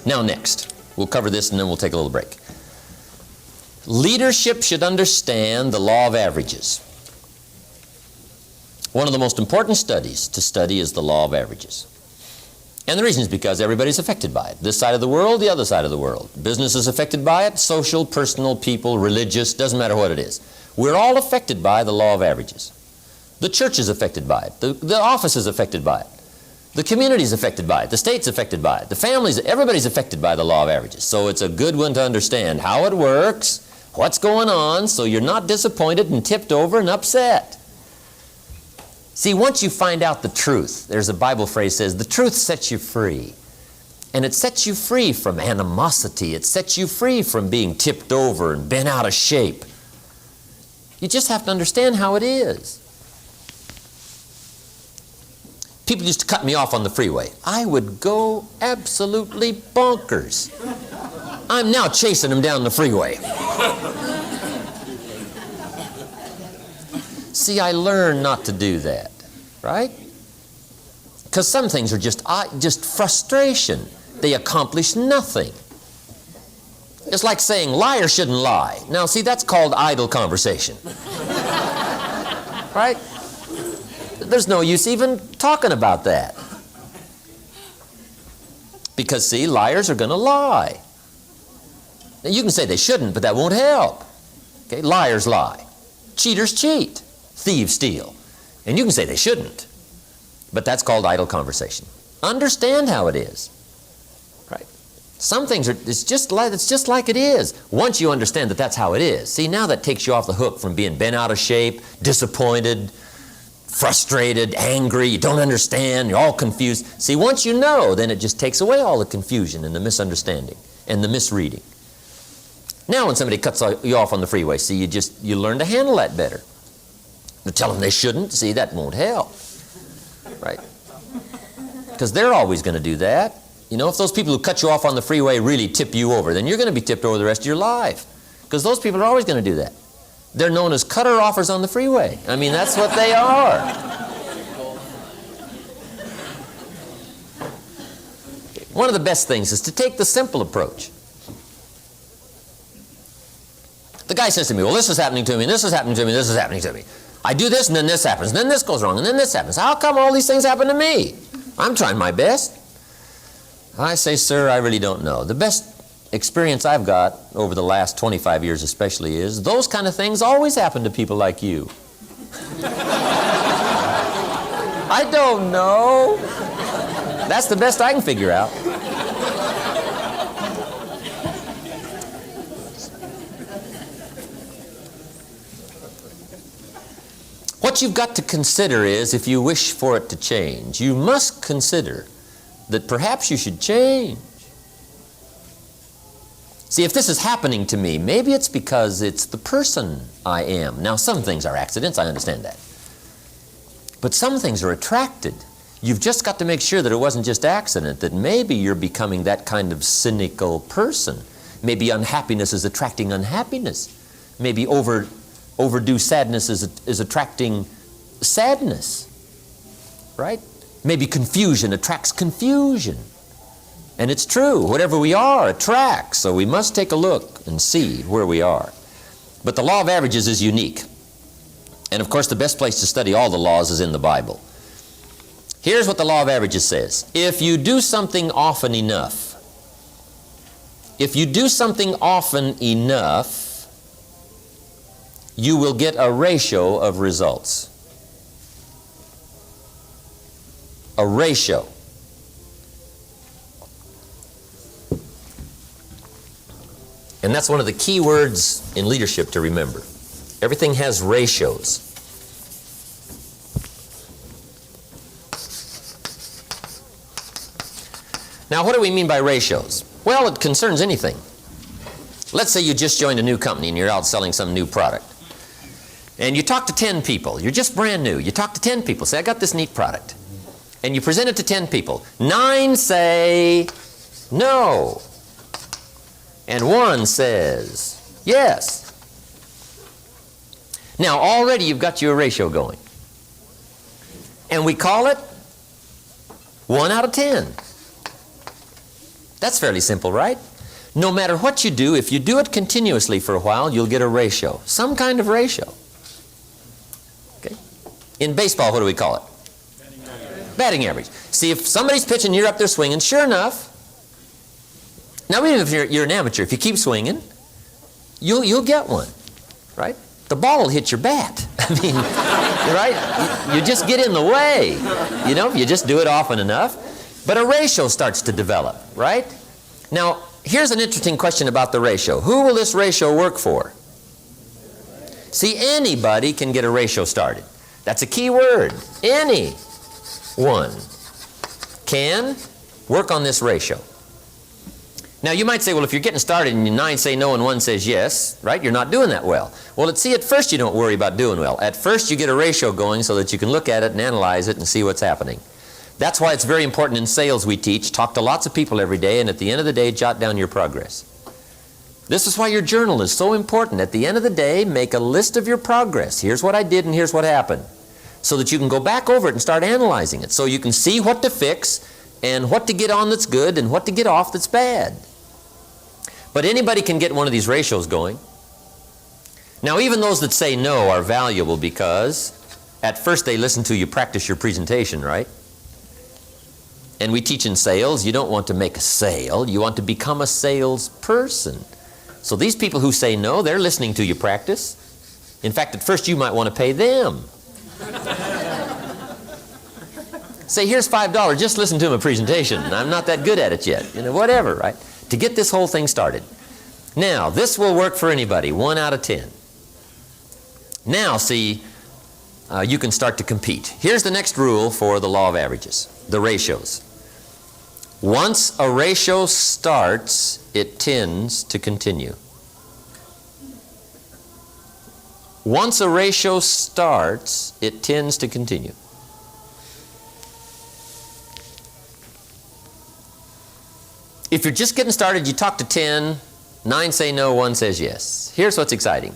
Now next, we'll cover this and then we'll take a little break. Leadership should understand the law of averages. One of the most important studies to study is the law of averages. And the reason is because everybody's affected by it. This side of the world, the other side of the world. Business is affected by it, social, personal, people, religious, doesn't matter what it is. We're all affected by the law of averages. The church is affected by it. The office is affected by it. The community is affected by it. The state's affected by it. The families, everybody's affected by the law of averages. So it's a good one to understand how it works, what's going on, so you're not disappointed and tipped over and upset. See, once you find out the truth, there's a Bible phrase that says, the truth sets you free. And it sets you free from animosity. It sets you free from being tipped over and bent out of shape. You just have to understand how it is. People used to cut me off on the freeway. I would go absolutely bonkers. I'm now chasing them down the freeway. See, I learned not to do that, right? Because some things are just frustration. They accomplish nothing. It's like saying liars shouldn't lie. Now, see, that's called idle conversation. Right? There's no use even talking about that. Because, see, liars are going to lie. Now, you can say they shouldn't, but that won't help. Okay? Liars lie. Cheaters cheat. Thieves steal. And you can say they shouldn't, but that's called idle conversation. Understand how it is. Right? Some things it's just like it is. Once you understand that that's how it is, see, now that takes you off the hook from being bent out of shape, disappointed, frustrated, angry, you don't understand, you're all confused. See, once you know, then it just takes away all the confusion and the misunderstanding and the misreading. Now when somebody cuts you off on the freeway, see, you learn to handle that better. You tell them they shouldn't, see, that won't help. Right? Because they're always going to do that. You know, if those people who cut you off on the freeway really tip you over, then you're going to be tipped over the rest of your life. Because those people are always going to do that. They're known as cutter-offers on the freeway. I mean, that's what they are. One of the best things is to take the simple approach. The guy says to me, well, this is happening to me, and this is happening to me, and this is happening to me. I do this, and then this happens, and then this goes wrong, and then this happens. How come all these things happen to me? I'm trying my best. I say, sir, I really don't know. The best experience I've got over the last 25 years especially is those kind of things always happen to people like you. I don't know. That's the best I can figure out. What you've got to consider is, if you wish for it to change, you must consider that perhaps you should change. See, if this is happening to me, maybe it's because it's the person I am. Now, some things are accidents, I understand that. But some things are attracted. You've just got to make sure that it wasn't just accident, that maybe you're becoming that kind of cynical person. Maybe unhappiness is attracting unhappiness. Maybe overdue sadness is attracting sadness, right? Maybe confusion attracts confusion. And it's true, whatever we are attracts, so we must take a look and see where we are. But the law of averages is unique. And of course, the best place to study all the laws is in the Bible. Here's what the law of averages says. If you do something often enough, you will get a ratio of results. A ratio. And that's one of the key words in leadership to remember. Everything has ratios. Now, what do we mean by ratios? Well, it concerns anything. Let's say you just joined a new company and you're out selling some new product. And you talk to 10 people. You're just brand new. You talk to 10 people. Say, I got this neat product. And you present it to 10 people. 9 say no. And 1 says yes. Now, already you've got your ratio going. And we call it 1 out of 10. That's fairly simple, right? No matter what you do, if you do it continuously for a while, you'll get a ratio, some kind of ratio. Okay? In baseball, what do we call it? Batting average. See, if somebody's pitching, you're up there swinging, sure enough, now even if you're an amateur, if you keep swinging, you'll get one, right? The ball will hit your bat. I mean, right? You just get in the way, you know, you just do it often enough. But a ratio starts to develop, right? Now, here's an interesting question about the ratio. Who will this ratio work for? See, anybody can get a ratio started. That's a key word. Anyone can work on this ratio. Now, you might say, well, if you're getting started and 9 say no and 1 says yes, right, you're not doing that well. Well, see, at first you don't worry about doing well. At first you get a ratio going so that you can look at it and analyze it and see what's happening. That's why it's very important in sales we teach. Talk to lots of people every day, and at the end of the day, jot down your progress. This is why your journal is so important. At the end of the day, make a list of your progress. Here's what I did and here's what happened. So that you can go back over it and start analyzing it. So you can see what to fix and what to get on that's good and what to get off that's bad. But anybody can get one of these ratios going. Now, even those that say no are valuable because at first they listen to you practice your presentation, right? And we teach in sales, you don't want to make a sale, you want to become a salesperson. So these people who say no, they're listening to you practice. In fact, at first you might want to pay them. Say, here's $5, just listen to my presentation. I'm not that good at it yet. You know, whatever, right? To get this whole thing started. Now, this will work for anybody, 1 out of 10. Now, see, you can start to compete. Here's the next rule for the law of averages, the ratios. Once a ratio starts, it tends to continue. Once a ratio starts, it tends to continue. If you're just getting started, you talk to 10, 9 say no, 1 says yes. Here's what's exciting.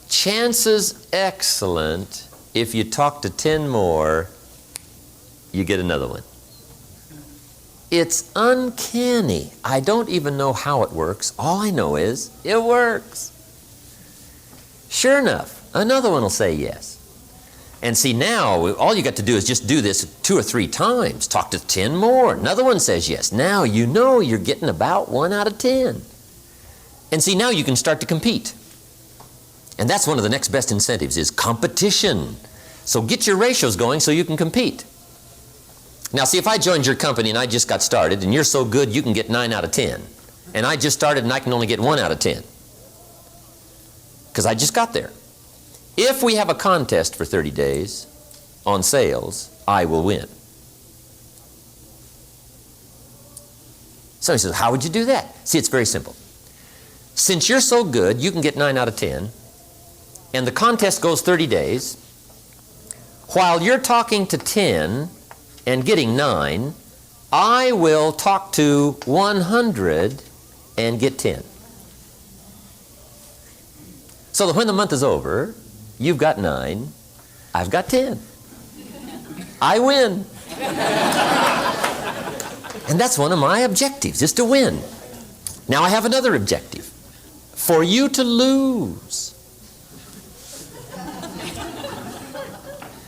Chances excellent, if you talk to 10 more, you get another one. It's uncanny. I don't even know how it works. All I know is it works. Sure enough, another one will say yes. And see, now, all you got to do is just do this 2 or 3 times. Talk to 10 more. Another one says yes. Now you know you're getting about 1 out of 10. And see, now you can start to compete. And that's one of the next best incentives is competition. So get your ratios going so you can compete. Now, see, if I joined your company and I just got started and you're so good you can get 9 out of 10. And I just started and I can only get 1 out of 10. Because I just got there. If we have a contest for 30 days on sales, I will win. Somebody says, how would you do that? See, it's very simple. Since you're so good, you can get 9 out of 10, and the contest goes 30 days, while you're talking to 10 and getting 9, I will talk to 100 and get 10. So that when the month is over, you've got 9, I've got 10. I win. And that's one of my objectives, is to win. Now I have another objective. For you to lose.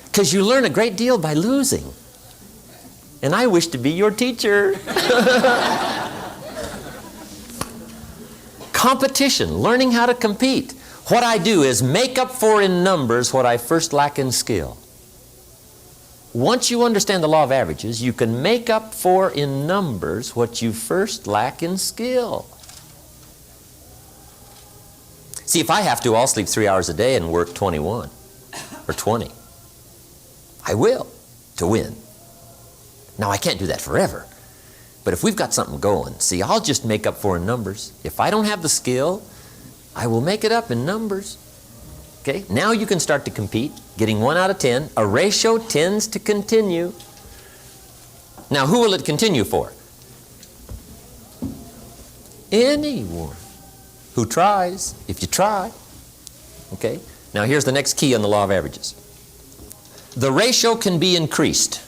Because you learn a great deal by losing. And I wish to be your teacher. Competition, learning how to compete. What I do is make up for in numbers what I first lack in skill. Once you understand the law of averages, you can make up for in numbers what you first lack in skill. See, if I have to, I'll sleep 3 hours a day and work 21 or 20. I will, to win. Now, I can't do that forever. But if we've got something going, see, I'll just make up for in numbers. If I don't have the skill, I will make it up in numbers. Okay, now you can start to compete, getting 1 out of 10. A ratio tends to continue. Now, who will it continue for? Anyone who tries, if you try. Okay, now here's the next key on the law of averages. The ratio can be increased.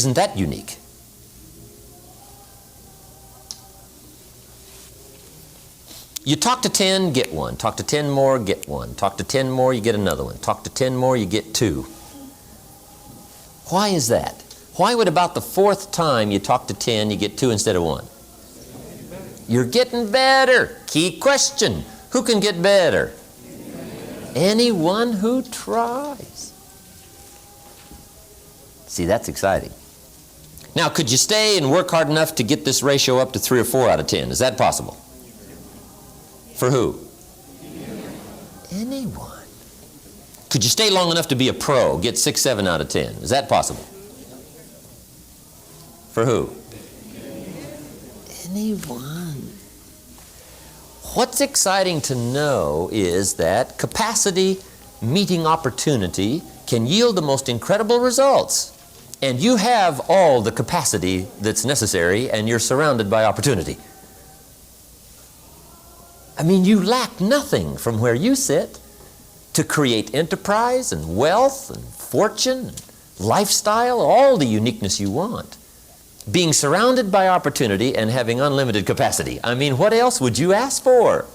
Isn't that unique? You talk to 10, get one. Talk to 10 more, get one. Talk to 10 more, you get another one. Talk to 10 more, you get two. Why is that? Why would about the fourth time you talk to 10, you get two instead of one? You're getting better. Key question. Who can get better? Anyone who tries. See, that's exciting. Now, could you stay and work hard enough to get this ratio up to 3 or 4 out of 10? Is that possible? For who? Anyone. Could you stay long enough to be a pro, get 6, 7 out of 10? Is that possible? For who? Anyone. What's exciting to know is that capacity meeting opportunity can yield the most incredible results. And you have all the capacity that's necessary, and you're surrounded by opportunity. I mean, you lack nothing from where you sit to create enterprise and wealth and fortune and lifestyle, all the uniqueness you want. Being surrounded by opportunity and having unlimited capacity. I mean, what else would you ask for?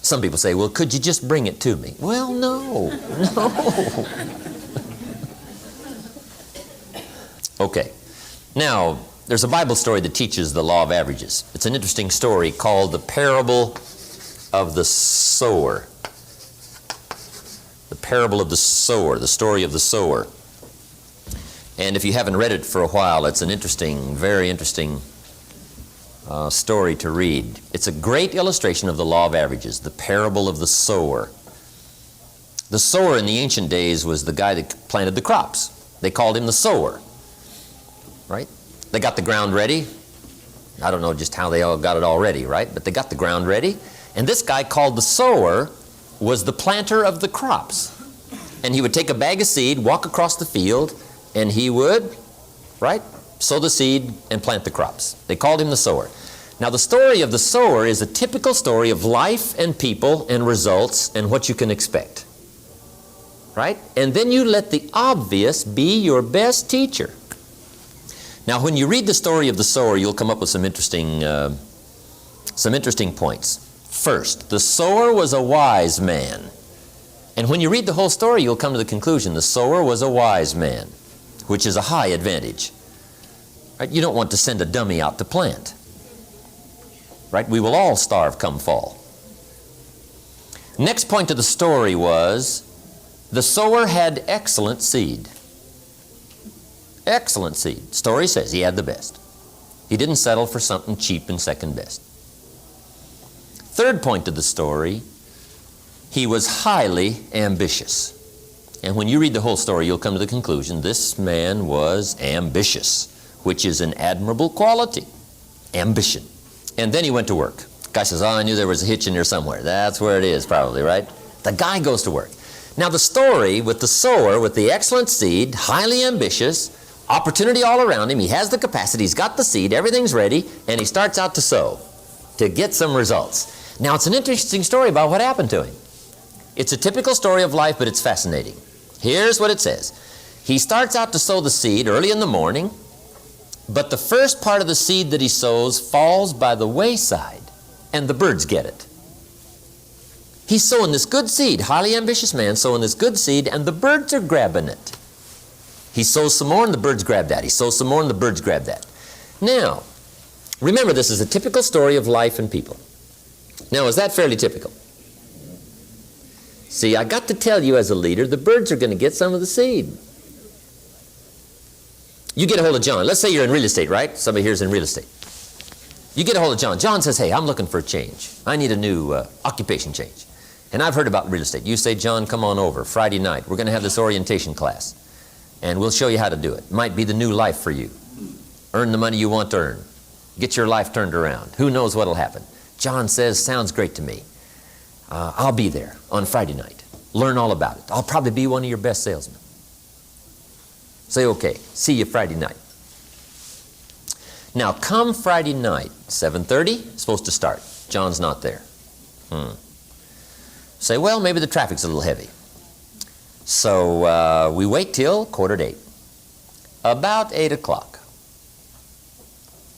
Some people say, well, could you just bring it to me? Well, no. Okay. Now, there's a Bible story that teaches the law of averages. It's an interesting story called the parable of the sower. The parable of the sower, the story of the sower. And if you haven't read it for a while, it's an interesting, very interesting story to read. It's a great illustration of the law of averages, the parable of the sower. The sower in the ancient days was the guy that planted the crops. They called him the sower, right? They got the ground ready. I don't know just how they all got it all ready, right? But they got the ground ready. And this guy called the sower was the planter of the crops. And he would take a bag of seed, walk across the field, and he would, right, sow the seed and plant the crops. They called him the sower. Now, the story of the sower is a typical story of life and people and results and what you can expect, right? And then you let the obvious be your best teacher. Now, when you read the story of the sower, you'll come up with some interesting points. First, the sower was a wise man. And when you read the whole story, you'll come to the conclusion the sower was a wise man, which is a high advantage. Right? You don't want to send a dummy out to plant. Right? We will all starve come fall. Next point of the story was the sower had excellent seed. Excellent seed. Story says he had the best. He didn't settle for something cheap and second best. Third point of the story, he was highly ambitious. And when you read the whole story, you'll come to the conclusion this man was ambitious, which is an admirable quality. Ambition. And then he went to work. Guy says, oh, I knew there was a hitch in there somewhere. That's where it is probably, right? The guy goes to work. Now the story with the sower, with the excellent seed, highly ambitious, opportunity all around him, he has the capacity, he's got the seed, everything's ready, and he starts out to sow to get some results. Now it's an interesting story about what happened to him. It's a typical story of life, but it's fascinating. Here's what it says. He starts out to sow the seed early in the morning, but the first part of the seed that he sows falls by the wayside, and the birds get it. He's sowing this good seed, highly ambitious man sowing this good seed, and the birds are grabbing it. He sows some more and the birds grab that. He sows some more and the birds grab that. Now, remember this is a typical story of life and people. Now, is that fairly typical? See, I got to tell you as a leader, the birds are going to get some of the seed. You get a hold of John. Let's say you're in real estate, right? Somebody here's in real estate. You get a hold of John. John says, hey, I'm looking for a change. I need a new occupation change. And I've heard about real estate. You say, John, come on over Friday night. We're going to have this orientation class. And we'll show you how to do it. Might be the new life for you. Earn the money you want to earn. Get your life turned around. Who knows what'll happen? John says, sounds great to me. I'll be there on Friday night. Learn all about it. I'll probably be one of your best salesmen. Say, okay, see you Friday night. Now, come Friday night, 7:30, supposed to start. John's not there. Say, well, maybe the traffic's a little heavy. So we wait till 7:45. About 8 o'clock,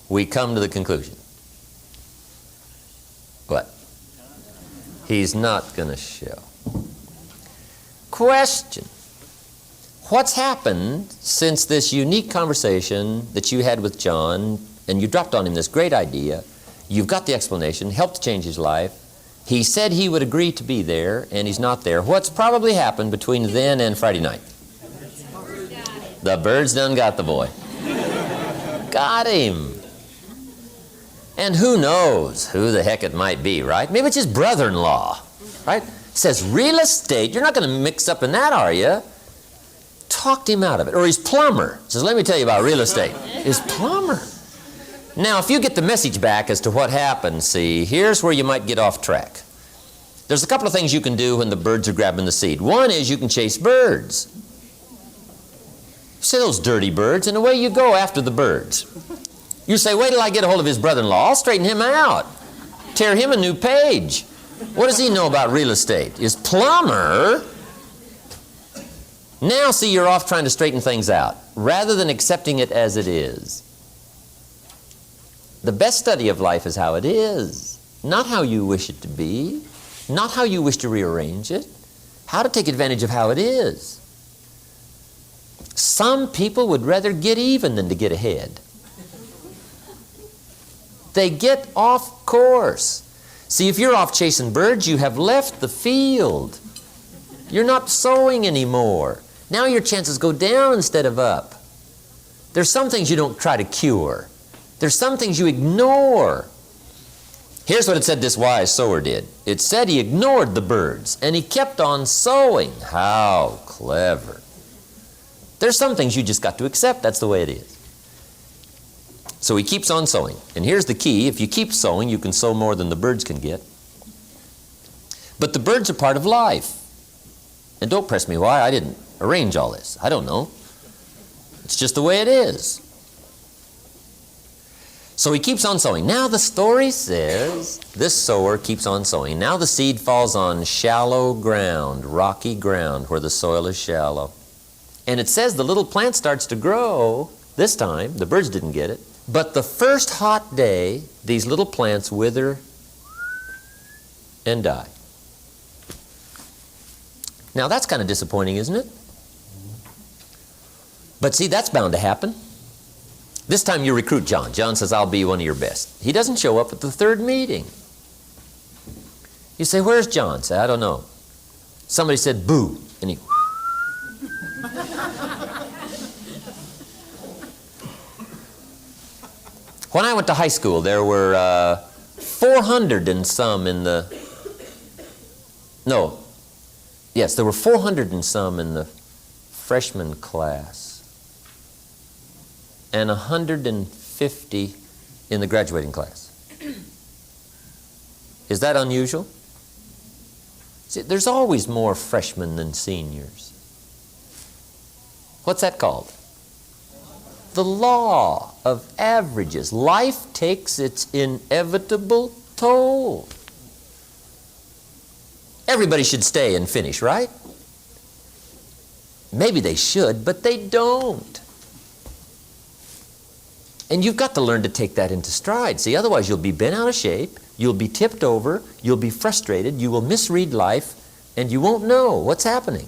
we come to the conclusion. What? He's not going to show. Question. What's happened since this unique conversation that you had with John, and you dropped on him this great idea? You've got the explanation, helped change his life. He said he would agree to be there, and he's not there. What's probably happened between then and Friday night? The birds done got the boy. Got him. And who knows who the heck it might be, right? Maybe it's his brother-in-law, right? Says real estate. You're not going to mix up in that, are you? Talked him out of it. Or his plumber. Says, let me tell you about real estate. His plumber. Now, if you get the message back as to what happened, see, here's where you might get off track. There's a couple of things you can do when the birds are grabbing the seed. One is you can chase birds. You say, those dirty birds, and away you go after the birds. You say, wait till I get a hold of his brother-in-law. I'll straighten him out. Tear him a new page. What does he know about real estate? His plumber. Now, see, you're off trying to straighten things out, rather than accepting it as it is. The best study of life is how it is, not how you wish it to be, not how you wish to rearrange it, how to take advantage of how it is. Some people would rather get even than to get ahead. They get off course. See, if you're off chasing birds, you have left the field. You're not sowing anymore. Now your chances go down instead of up. There's some things you don't try to cure. There's some things you ignore. Here's what it said this wise sower did. It said he ignored the birds, and he kept on sowing. How clever. There's some things you just got to accept. That's the way it is. So he keeps on sowing. And here's the key. If you keep sowing, you can sow more than the birds can get. But the birds are part of life. And don't press me why. I didn't arrange all this. I don't know. It's just the way it is. So he keeps on sowing. Now the story says this sower keeps on sowing. Now the seed falls on shallow ground, rocky ground where the soil is shallow. And it says the little plant starts to grow. This time, the birds didn't get it. But the first hot day, these little plants wither and die. Now that's kind of disappointing, isn't it? But see, that's bound to happen. This time you recruit John. John says, I'll be one of your best. He doesn't show up at the third meeting. You say, where's John? Say, I don't know. Somebody said, boo. And he... When I went to high school, there were 400 and some in the... No. Yes, there were 400 and some in the freshman class. And 150 in the graduating class. Is that unusual? See, there's always more freshmen than seniors. What's that called? The law of averages. Life takes its inevitable toll. Everybody should stay and finish, right? Maybe they should, but they don't. And you've got to learn to take that into stride. See, otherwise you'll be bent out of shape, you'll be tipped over, you'll be frustrated, you will misread life, and you won't know what's happening.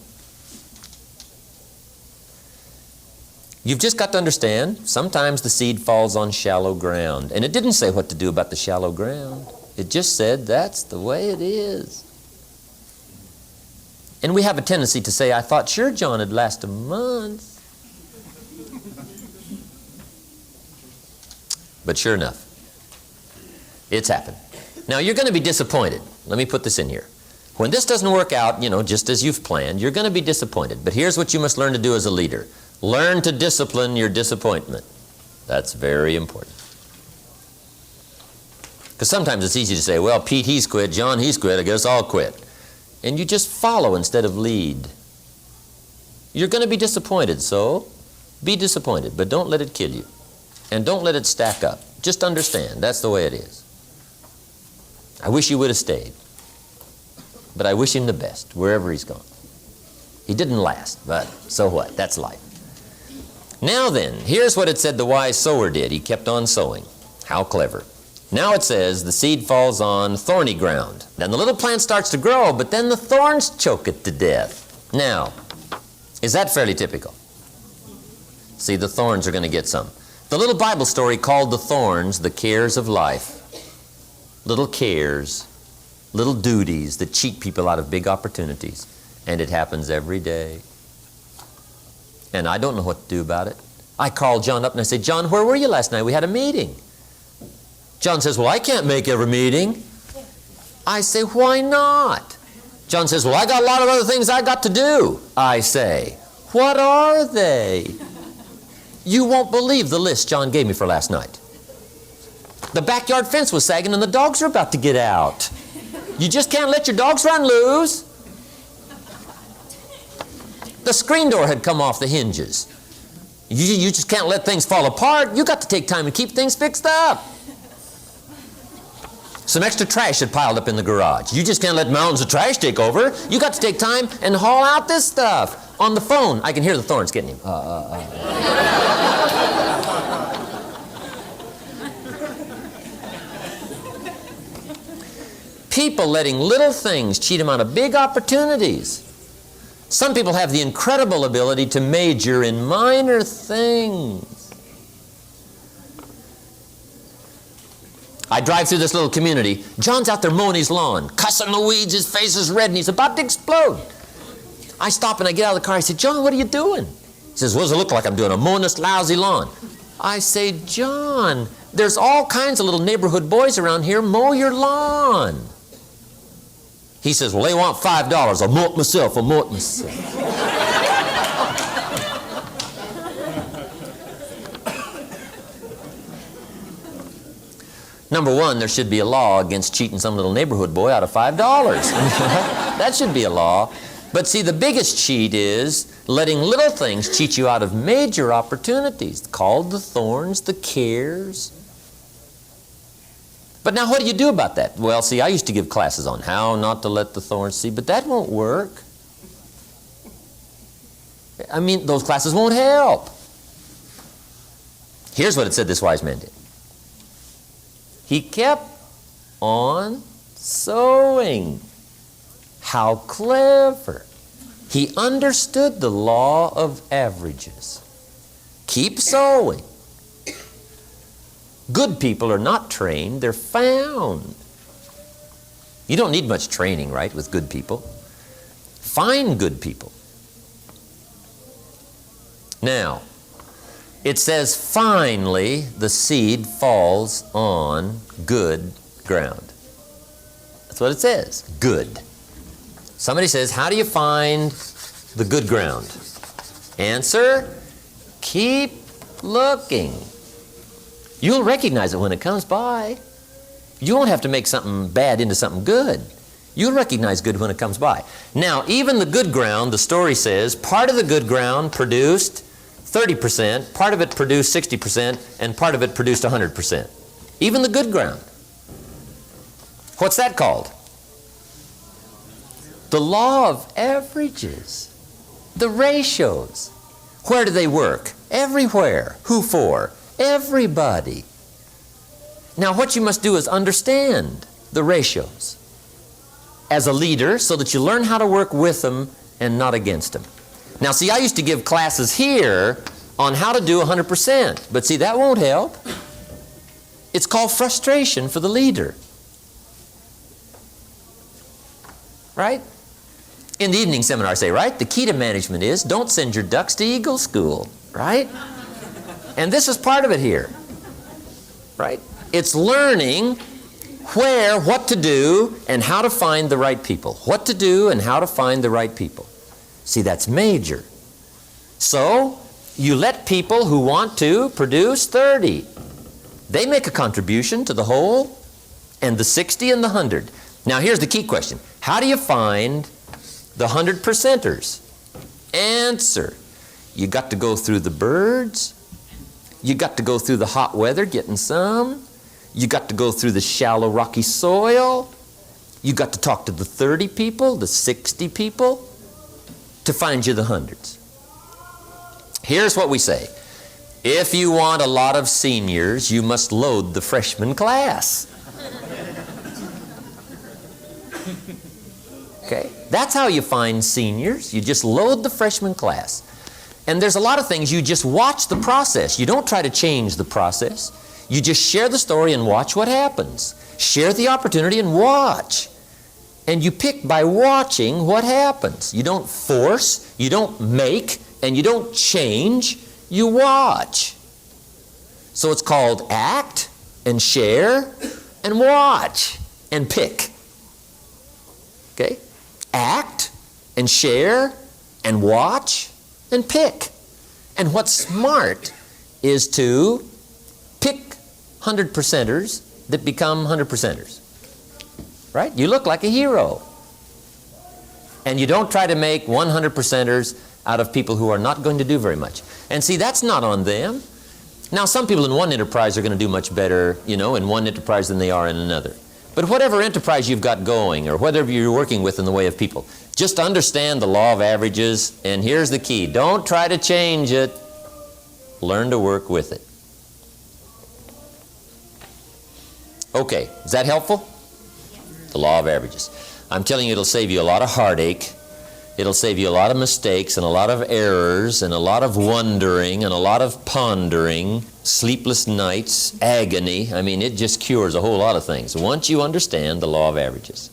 You've just got to understand, sometimes the seed falls on shallow ground. And it didn't say what to do about the shallow ground. It just said that's the way it is. And we have a tendency to say, I thought sure John would last a month. But sure enough, it's happened. Now you're going to be disappointed. Let me put this in here. When this doesn't work out, just as you've planned, you're going to be disappointed. But here's what you must learn to do as a leader. Learn to discipline your disappointment. That's very important. Because sometimes it's easy to say, well, Pete, he's quit. John, he's quit. I guess I'll quit. And you just follow instead of lead. You're going to be disappointed, so be disappointed, but don't let it kill you. And don't let it stack up. Just understand, that's the way it is. I wish you would have stayed. But I wish him the best, wherever he's gone. He didn't last, but so what? That's life. Now then, here's what it said the wise sower did. He kept on sowing. How clever. Now it says the seed falls on thorny ground. Then the little plant starts to grow, but then the thorns choke it to death. Now, is that fairly typical? See, the thorns are going to get some. The little Bible story called the thorns the cares of life. Little cares, little duties that cheat people out of big opportunities. And it happens every day. And I don't know what to do about it. I called John up and I said, John, where were you last night? We had a meeting. John says, well, I can't make every meeting. I say, why not? John says, well, I got a lot of other things I got to do. I say, what are they? You won't believe the list John gave me for last night. The backyard fence was sagging and the dogs are about to get out. You just can't let your dogs run loose. The screen door had come off the hinges. You just can't let things fall apart. You got to take time to keep things fixed up. Some extra trash had piled up in the garage. You just can't let mountains of trash take over. You got to take time and haul out this stuff. On the phone, I can hear the thorns getting him. People letting little things cheat them out of big opportunities. Some people have the incredible ability to major in minor things. I drive through this little community. John's out there mowing his lawn, cussing the weeds, his face is red, and he's about to explode. I stop and I get out of the car. I say, John, what are you doing? He says, what does it look like I'm doing? I'm mowing this lousy lawn. I say, John, there's all kinds of little neighborhood boys around here. Mow your lawn. He says, well, they want $5. I'll mow it myself. I'll mow it myself. Number one, there should be a law against cheating some little neighborhood boy out of $5. That should be a law. But see, the biggest cheat is letting little things cheat you out of major opportunities, called the thorns, the cares. But now what do you do about that? Well, see, I used to give classes on how not to let the thorns see, but that won't work. I mean, those classes won't help. Here's what it said this wise man did. He kept on sowing. How clever. He understood the law of averages. Keep sowing. Good people are not trained, they're found. You don't need much training, right, with good people. Find good people. Now, it says, finally, the seed falls on good ground. That's what it says, good. Somebody says, how do you find the good ground? Answer, keep looking. You'll recognize it when it comes by. You won't have to make something bad into something good. You'll recognize good when it comes by. Now, even the good ground, the story says, part of the good ground produced 30%, part of it produced 60%, and part of it produced 100%. Even the good ground. What's that called? The law of averages. The ratios. Where do they work? Everywhere. Who for? Everybody. Now what you must do is understand the ratios as a leader so that you learn how to work with them and not against them. Now see, I used to give classes here on how to do 100%, but see, that won't help. It's called frustration for the leader. Right? In the evening seminar I say, right, the key to management is don't send your ducks to Eagle School, right? And this is part of it here, right? It's learning where, what to do, and how to find the right people. What to do and how to find the right people. See, that's major. So, you let people who want to produce 30. They make a contribution to the whole, and the 60 and the 100. Now, here's the key question. How do you find the 100%ers? Answer. You got to go through the birds. You got to go through the hot weather getting some. You got to go through the shallow rocky soil. You got to talk to the 30 people, the 60 people, to find you the hundreds. Here's what we say. If you want a lot of seniors, you must load the freshman class. Okay? That's how you find seniors. You just load the freshman class. And there's a lot of things, you just watch the process. You don't try to change the process. You just share the story and watch what happens. Share the opportunity and watch. And you pick by watching what happens. You don't force, you don't make, and you don't change. You watch. So it's called act and share and watch and pick. Okay? Act and share and watch and pick. And what's smart is to pick 100%ers that become 100%ers. Right? You look like a hero. And you don't try to make 100%ers out of people who are not going to do very much. And see, that's not on them. Now, some people in one enterprise are going to do much better, in one enterprise than they are in another. But whatever enterprise you've got going, or whatever you're working with in the way of people, just understand the law of averages, and here's the key. Don't try to change it. Learn to work with it. Okay, is that helpful? The law of averages. I'm telling you, it'll save you a lot of heartache. It'll save you a lot of mistakes and a lot of errors and a lot of wondering and a lot of pondering, sleepless nights, agony. I mean, it just cures a whole lot of things once you understand the law of averages.